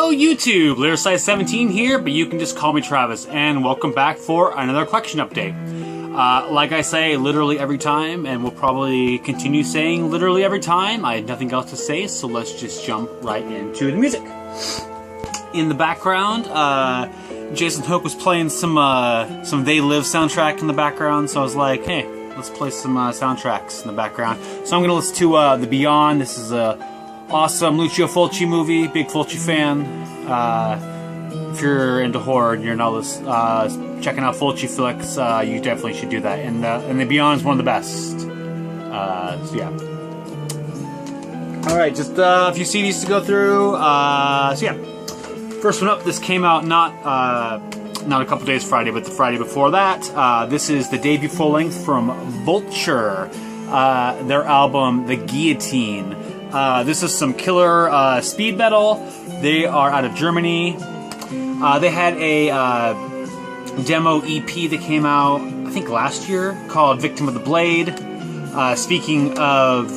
Hello YouTube, Lyricise17 here, but you can just call me Travis, and welcome back for another collection update. Like I say literally every time, and we'll probably continue saying literally every time, I had nothing else to say, so let's just jump right into the music. In the background, Jason Hook was playing some They Live soundtrack in the background, so I was like, hey, let's play some soundtracks in the background. So I'm going to listen to The Beyond. This is a awesome Lucio Fulci movie, big Fulci fan. If you're into horror and you're not checking out Fulci flicks, you definitely should do that. And The Beyond is one of the best. So yeah. Alright, just a few CDs to go through. So yeah. First one up, this came out not a couple days Friday, but the Friday before that. This is the debut full-length from Vulture, their album The Guillotine. This is some killer speed metal. They are out of Germany. They had a demo EP that came out, I think last year, called Victim of the Blade. Speaking of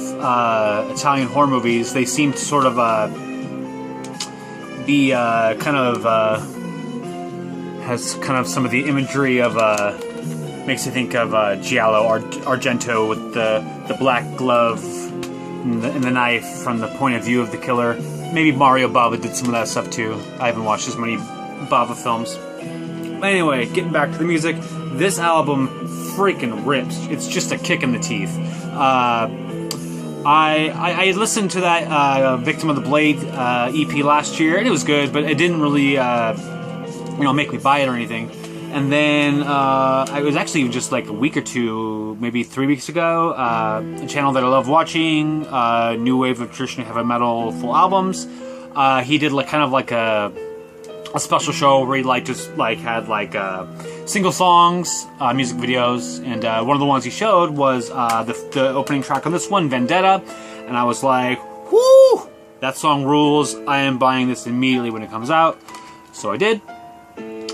Italian horror movies, they seem to sort of be has kind of some of the imagery of makes you think of Giallo or Argento with the black glove and the knife from the point of view of the killer. Maybe Mario Bava did some of that stuff too. I haven't watched as many Bava films. But anyway, getting back to the music, this album freaking rips. It's just a kick in the teeth. I listened to that Victim of the Blade EP last year, and it was good, but it didn't really make me buy it or anything. And then it was actually just like a week or two, maybe 3 weeks ago, a channel that I love watching, New Wave of Traditional Heavy Metal full albums. He did kind of like a special show where he had single songs, music videos, and one of the ones he showed was the opening track on this one, Vendetta, and I was like, whoo, that song rules. I am buying this immediately when it comes out. So I did.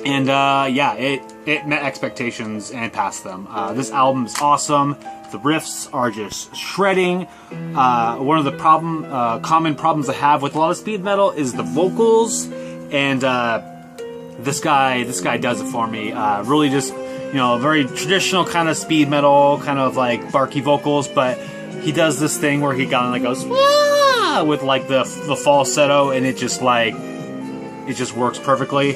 And yeah, it met expectations and passed them. This album is awesome. The riffs are just shredding. One of the common problems I have with a lot of speed metal is the vocals, and this guy does it for me. Really just very traditional kind of speed metal, kind of like barky vocals, but he does this thing where he kind of goes Wah! With like the falsetto, and it just works perfectly.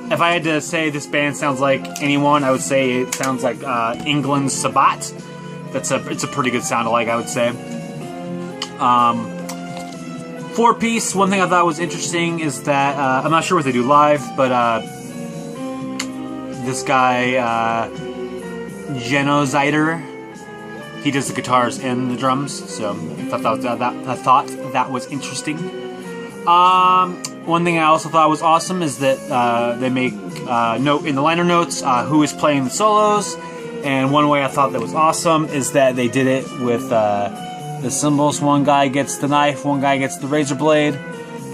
If I had to say this band sounds like anyone, I would say it sounds like England's Sabbat. It's a pretty good sound alike, I would say. Four-piece, one thing I thought was interesting is that, I'm not sure what they do live, but this guy, Genozider, he does the guitars and the drums, so I thought that was interesting. One thing I also thought was awesome is that they make note in the liner notes who is playing the solos, and one way I thought that was awesome is that they did it with the cymbals. One guy gets the knife, one guy gets the razor blade.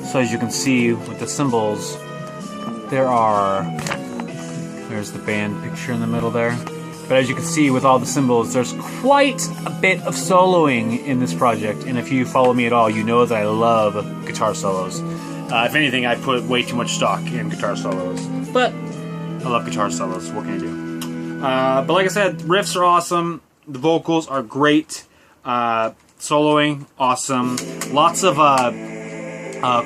So as you can see with the cymbals, there's the band picture in the middle there. But as you can see with all the cymbals, there's quite a bit of soloing in this project, and if you follow me at all, you know that I love guitar solos. If anything, I put way too much stock in guitar solos, but I love guitar solos. What can I do? But like I said, riffs are awesome. The vocals are great. Soloing, awesome. Lots of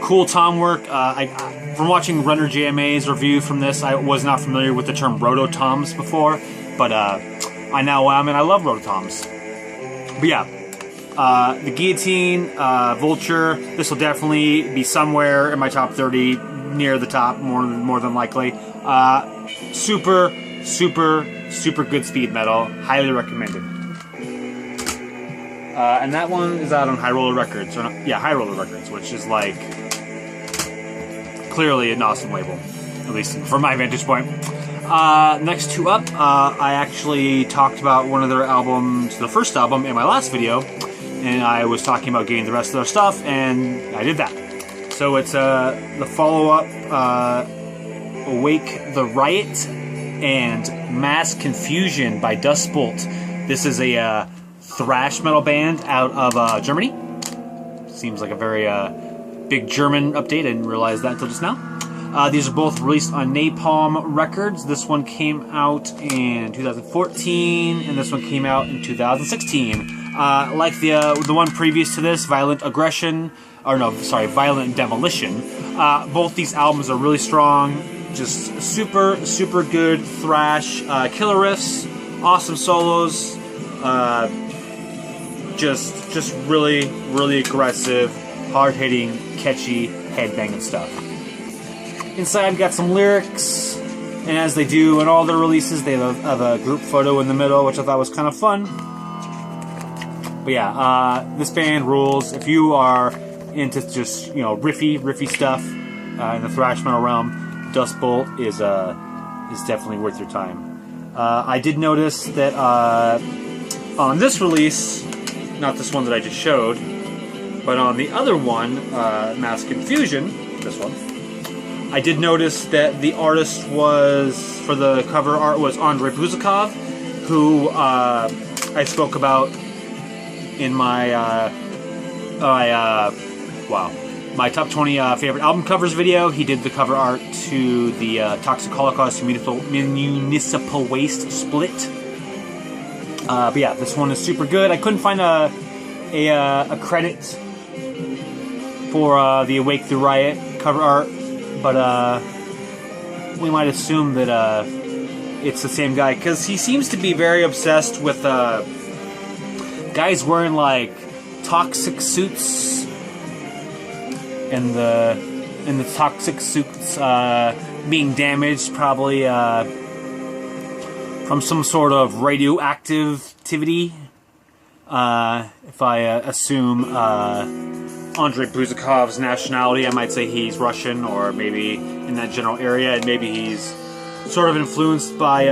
cool tom work. From watching runnerjma's review from this, I was not familiar with the term rototoms before, but I now am, and I love rototoms. But yeah. The Guillotine, Vulture, this will definitely be somewhere in my top 30, near the top, more than likely. Super good speed metal, highly recommended. And that one is out on High Roller Records, High Roller Records, which is like clearly an awesome label, at least from my vantage point. Next two up, I actually talked about one of their albums, the first album, in my last video. And I was talking about getting the rest of their stuff, and I did that. So it's the follow-up, Awake the Riot and Mass Confusion by Dustbolt. This is a thrash metal band out of Germany. Seems like a very big German update. I didn't realize that until just now. These are both released on Napalm Records. This one came out in 2014, and this one came out in 2016. Like the one previous to this, Violent Aggression, or no, sorry, Violent Demolition. Both these albums are really strong. Just super, super good thrash, killer riffs, awesome solos. Just really, really aggressive, hard-hitting, catchy, headbanging stuff. Inside, got some lyrics, and as they do in all their releases, they have a group photo in the middle, which I thought was kind of fun. But yeah, this band rules. If you are into just, you know, riffy stuff in the thrash metal realm, Dust Bolt is definitely worth your time. I did notice that on this release, not this one that I just showed, but on the other one, Mass Confusion, this one, I did notice that the artist was, for the cover art, was Andrei Buzikov, who I spoke about in my my top 20 favorite album covers video. He did the cover art to the Toxic Holocaust Municipal Waste split. But yeah, this one is super good. I couldn't find a credit for the Awake the Riot cover art, but we might assume that it's the same guy, because he seems to be very obsessed with guys wearing like toxic suits, and the toxic suits being damaged probably from some sort of radioactivity. If I assume Andrei Buzikov's nationality, I might say he's Russian, or maybe in that general area, and maybe he's sort of influenced by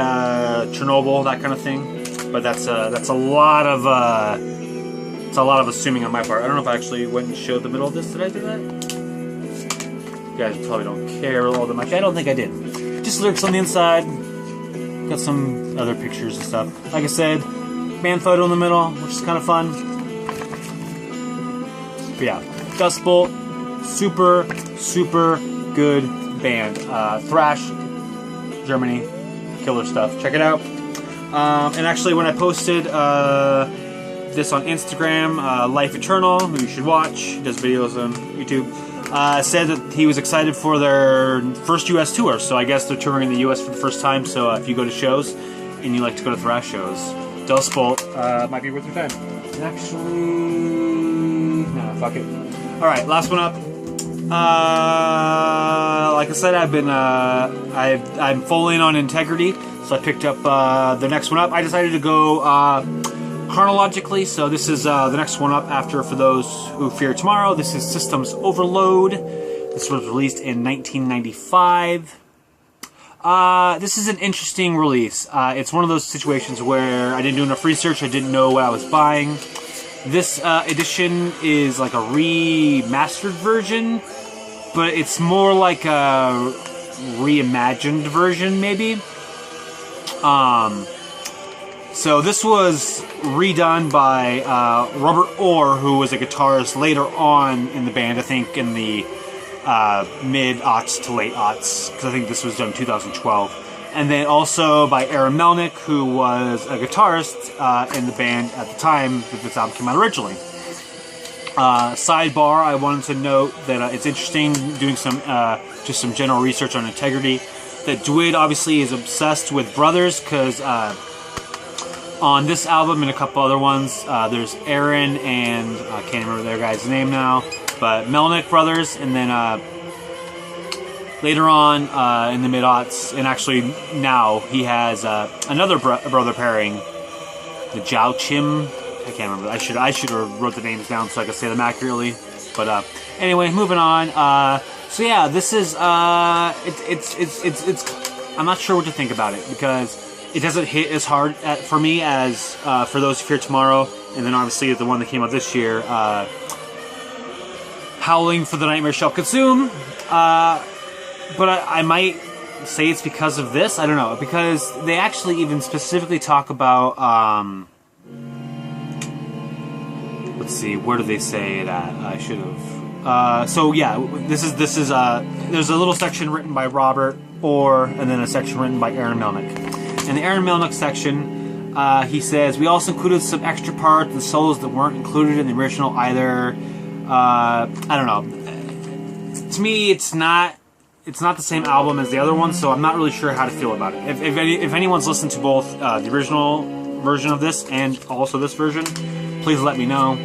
Chernobyl, that kind of thing. But that's a lot of assuming on my part. I don't know if I actually went and showed the middle of this. Did I do that? You guys probably don't care all that much. I don't think I did. Just lyrics on the inside. Got some other pictures and stuff. Like I said, band photo in the middle, which is kind of fun. But yeah, Dust Bolt, super, super good band. Thrash, Germany, killer stuff. Check it out. And actually, when I posted this on Instagram, Life Eternal, who you should watch, he does videos on YouTube, said that he was excited for their first U.S. tour. So I guess they're touring in the U.S. for the first time. So if you go to shows and you like to go to thrash shows, Dust Bolt might be worth your time. And actually, no, fuck it. All right, last one up. Like I said, I'm full in on Integrity, so I picked up the next one up. I decided to go chronologically, so this is the next one up after For Those Who Fear Tomorrow. This is Systems Overload. This was released in 1995. This is an interesting release. It's one of those situations where I didn't do enough research, I didn't know what I was buying. This edition is like a remastered version, but it's more like a reimagined version, maybe. So this was redone by Robert Orr, who was a guitarist later on in the band, I think in the mid-aughts to late-aughts, because I think this was done in 2012. And then also by Aaron Melnick, who was a guitarist in the band at the time that this album came out originally. Sidebar, I wanted to note that it's interesting doing some just some general research on Integrity, that Dwid obviously is obsessed with brothers, because on this album and a couple other ones, there's Aaron and I can't remember their guy's name now, but Melnick brothers, and then later on in the mid-aughts, and actually now he has another brother pairing, the Jiao Chim. I can't remember. I should have wrote the names down so I could say them accurately. But anyway, moving on. So yeah, this is it's. I'm not sure what to think about it, because it doesn't hit as hard for me as For Those Who Fear Tomorrow, and then obviously the one that came out this year, Howling for the Nightmare Shall Consume. But I might say it's because of this. I don't know, because they actually even specifically talk about. Let's see, where do they say it at? I should have. So yeah, this is there's a little section written by Robert Orr, and then a section written by Aaron Melnick. In the Aaron Melnick section, he says, we also included some extra parts and solos that weren't included in the original either. I don't know. To me, it's not the same album as the other one, so I'm not really sure how to feel about it. If anyone's listened to both the original version of this and also this version, please let me know.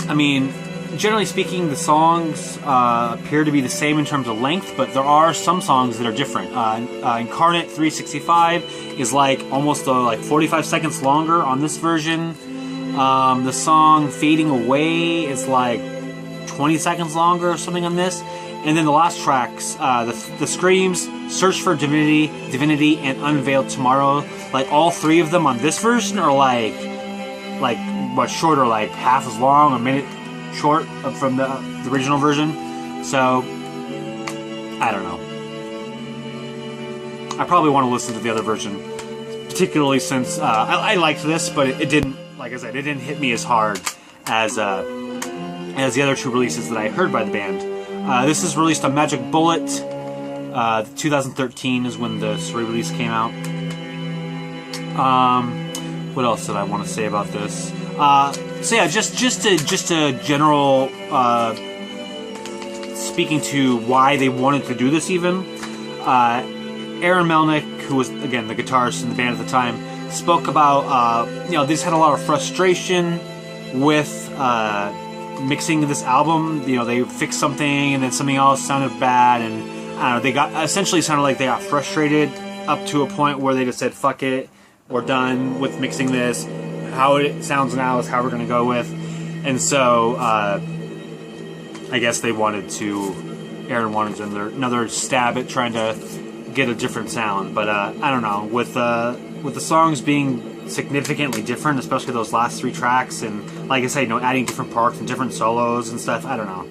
I mean, generally speaking, the songs appear to be the same in terms of length, but there are some songs that are different. Incarnate 365 is like almost like 45 seconds longer on this version. The song Fading Away is like 20 seconds longer or something on this. And then the last tracks, the Screams, Search for Divinity, and Unveiled Tomorrow, like all three of them on this version are like what, shorter, like half as long, a minute short from the original version. So I don't know. I probably want to listen to the other version, particularly since I liked this, but it didn't, like I said, it didn't hit me as hard as the other two releases that I heard by the band. This is released on Magic Bullet. 2013 is when the re-release came out. What else did I want to say about this? So yeah, just a general speaking to why they wanted to do this even. Aaron Melnick, who was again the guitarist in the band at the time, spoke about they just had a lot of frustration with mixing this album. They fixed something and then something else sounded bad, and I don't know, they got essentially sounded like they got frustrated up to a point where they just said, fuck it, we're done with mixing this. How it sounds now is how we're going to go with. And so I guess Aaron wanted another stab at trying to get a different sound. But I don't know, with the songs being significantly different, especially those last three tracks, and like I said, adding different parts and different solos and stuff, I don't know.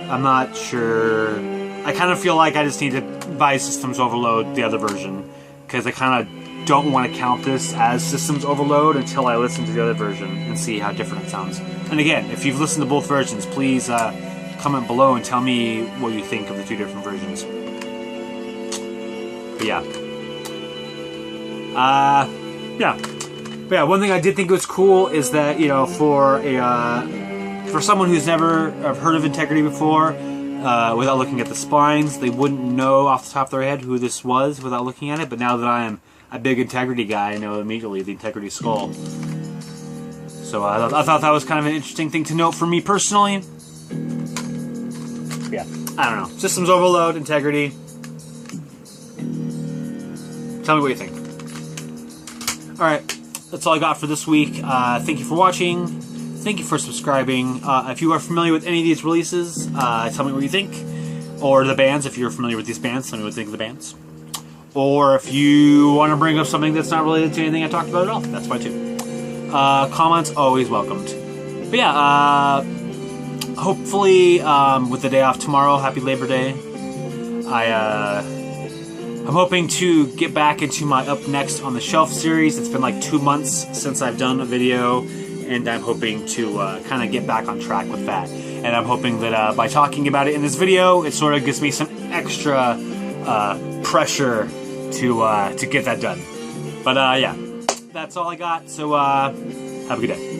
I'm not sure. I kind of feel like I just need to buy Systems Overload, the other version, because I kind of don't want to count this as Systems Overload until I listen to the other version and see how different it sounds. And again, if you've listened to both versions, please comment below and tell me what you think of the two different versions. But yeah. But yeah, one thing I did think was cool is that, for someone who's never heard of Integrity before, without looking at the spines, they wouldn't know off the top of their head who this was without looking at it. But now that I am a big Integrity guy, I know immediately the Integrity skull. So I thought that was kind of an interesting thing to note for me personally. Yeah, I don't know. Systems Overload, Integrity. Tell me what you think. Alright, that's all I got for this week. Thank you for watching. Thank you for subscribing. If you are familiar with any of these releases, tell me what you think. Or the bands, if you're familiar with these bands, tell me what you think of the bands. Or if you want to bring up something that's not related to anything I talked about at all, that's fine too. Comments always welcomed. But yeah, hopefully with the day off tomorrow, happy Labor Day. I'm hoping to get back into my Up Next on the Shelf series. It's been like 2 months since I've done a video, and I'm hoping to kind of get back on track with that. And I'm hoping that by talking about it in this video, it sort of gives me some extra pressure to get that done. But yeah, that's all I got. So have a good day.